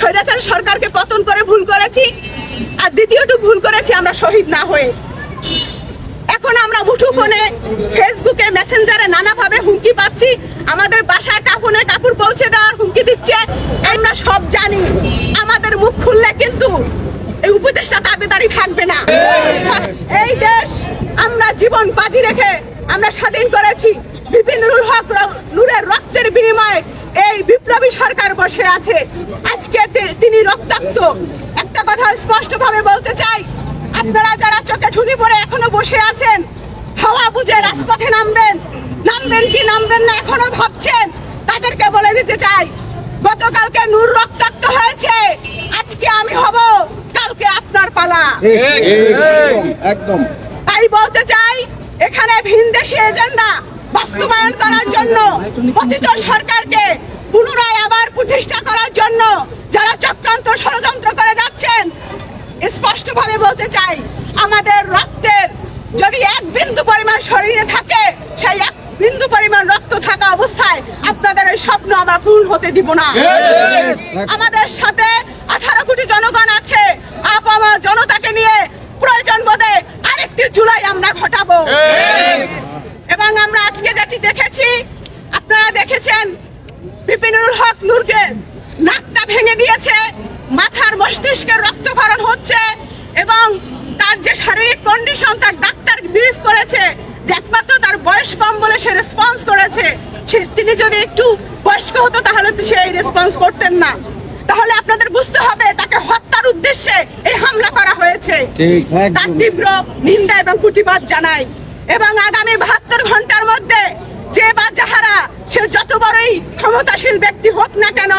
স্বৈরাচার সরকারকে পতন করে ভুল করেছি, আর দ্বিতীয়টু ভুল করেছি আমরা শহীদ না হয়ে। এখন আমরা মুঠোফোনে, ফেসবুকে, মেসেঞ্জারে নানাভাবে হুমকি পাচ্ছি, আমাদের বাসায় কাপড়ের কাপড় পৌঁছে দেওয়ার হুমকি দিচ্ছে। আমরা সব জানি, আমাদের মুখ খুললে কিন্তু এই উপদেষ্টা দাবিদারি থাকবে না। এই দেশ আমরা জীবন বাজি রেখে আমরা স্বাধীন করেছি। বিপিন হক নূরের রক্তের বিনিময়ে এই বিপ্লবী সরকার বসে আছে। আজকে তিনি রক্তাক্ত। একটা কথা স্পষ্টভাবে বলতে চাই, আপনারা যারা চোখে ঠুনি পরে এখনো বসে আছেন, হাওয়া বুঝে রাজপথে নামবেন কি নামবেন না এখনো ভাবছেন, তাদেরকে বলে দিতে চাই, গতকালকে নূর রক্তাক্ত হয়েছে, আজকে আমি হব, কালকে আপনার পালা। একদম তাই বলতে চাই, এখানে ভিনদেশি এজেন্ডা বাস্তবায়ন করার জন্য, পতিত সরকারকে পুনরায় আবার প্রতিষ্ঠা করার জন্য যারা চক্রান্ত ষড়যন্ত্র করে যাচ্ছেন, স্পষ্টভাবে বলতে চাই, আমাদের রক্তের যদি এক বিন্দু পরিমাণ শরীরে থাকে, সেই এক বিন্দু পরিমাণ রক্ত থাকা অবস্থায় আপনাদের এই স্বপ্ন আমরা পূরণ হতে দিব না। আমাদের সাথে 18 কোটি জনগণ আছে, আপামা জনতাকে নিয়ে প্রয়োজন বোধে আরেকটি জুলাই আমরা ঘটাবো। এবং আমরা আজকে যেটি দেখেছি, আপনারা দেখেছেন, বিপিনুল হক নূরকে নাকটা ভেঙে দিয়েছে, মাথার মস্তিষ্কের রক্তক্ষরণ হচ্ছে, এবং তার যে শারীরিক কন্ডিশন, তার ডাক্তার ব্রিফ করেছে যে একমাত্র তার বয়স কম বলে সে রেসপন্স করেছে। তিনি যদি একটু বয়স্ক হতো তাহলে সে এই রেসপন্স করতেন না। তাহলে আপনাদের বুঝতে হবে তাকে হত্যার উদ্দেশ্যে এই হামলা করা হয়েছে। তার তীব্র নিন্দা এবং প্রতিবাদ জানাই। এবং আগামী 72 ঘন্টার মধ্যে যে বা যাহারা, সে যত বড়ই ক্ষমতাশীল ব্যক্তি হোক না কেন,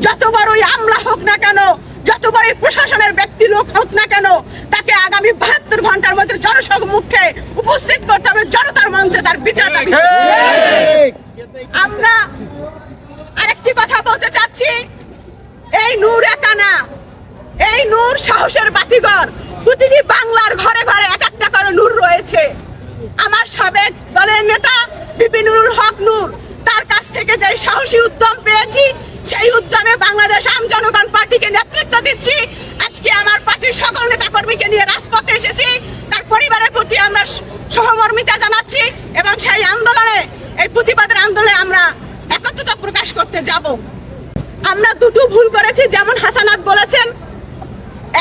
যত বড়ই আমলা হোক না কেন, যত বড়ই প্রশাসনের ব্যক্তি লোক হোক না কেন, তাকে আগামী 72 ঘন্টার মধ্যে জনসম্মুখে উপস্থিত করতে হবে, জনতার মঞ্চে তার বিচার দাবি। আমরা আরেকটি কথা বলতে চাচ্ছি, এই নূর একা না, এই নূর সাহসের বাতিঘর। প্রতিটি বাংলার ঘরে ঘরে এক একটা করে নূর রয়েছে। আমার সাবেক দলের নেতা বিপিনুল হক নূর, তার কাছ থেকে যে সাহসী উদ্যম পেয়েছি, সেই উদ্যমে বাংলাদেশ আম জনগণ পার্টিকে নেতৃত্ব দিচ্ছি। আজকে আমার পার্টির সকল নেতা কর্মীকে নিয়ে রাজপথে এসেছি। তার পরিবারের প্রতি আমরা সহমর্মিতা জানাচ্ছি, এবং সেই আন্দোলনে, এই প্রতিবাদের আন্দোলনে আমরা একত্রতা প্রকাশ করতে যাব। আমরা দুটো ভুল করেছি, যেমন হাসানাত বলেছেন,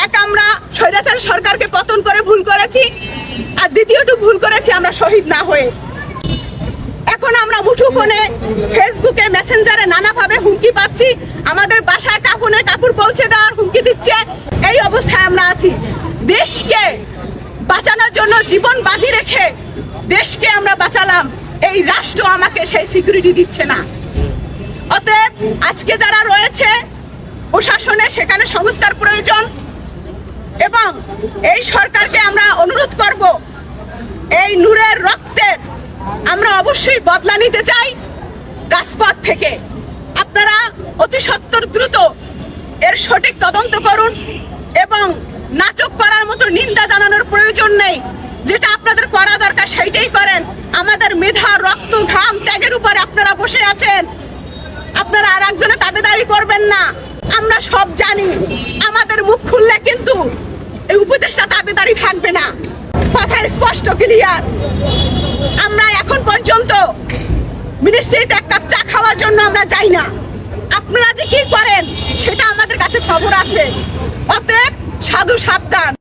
এক, আমরা স্বৈরাচার সরকারকে পতন করে ভুল করেছি, আর দ্বিতীয়টু ভুল করেছি আমরা শহীদ না হয়ে। এখন আমরা মুঠোফোনে, ফেসবুকে, মেসেঞ্জারে নানাভাবে হুমকি পাচ্ছি, আমাদের বাসায় কাপড়ের কাপড় পৌঁছে দেওয়ার হুমকি দিচ্ছে। এই অবস্থায় আমরা আছি। দেশকে বাঁচানোর জন্য জীবন বাজি রেখে দেশকে আমরা বাঁচালাম, এই রাষ্ট্র আমাকে সেই সিকিউরিটি দিচ্ছে না। অতএব আজকে যারা রয়েছে প্রশাসনে, সেখানে সংস্কার প্রয়োজন, এবং এই সরকারকে আমরা অনুরোধ করব, এই নূরের রক্তের আমরা অবশ্যই বদলা নিতে চাই রাজপথ থেকে। আপনারা অতি সত্বর দ্রুত এর সঠিক তদন্ত করুন, এবং নাটক করার মতো নিন্দা জানানোর প্রয়োজন নেই। যেটা আপনাদের করা দরকার সেইটাই করেন। আমাদের মেধা, রক্ত, ঘাম, ত্যাগের উপরে আপনারা বসে আছেন, আপনারা আর একজনের দাবিদারি করবেন না। আমরা সব জানি, আমাদের মুখ খুললে কিন্তু এই উপদেষ্টা দাবিদারি থাকবে না। কথা স্পষ্ট, ক্লিয়ার। আমরা এখন পর্যন্ত মিনিস্ট্রিতে এক কাপ চা খাওয়ার জন্য আমরা যাই না। আপনারা যে কি করেন সেটা আমাদের কাছে খবর আছে। অতএব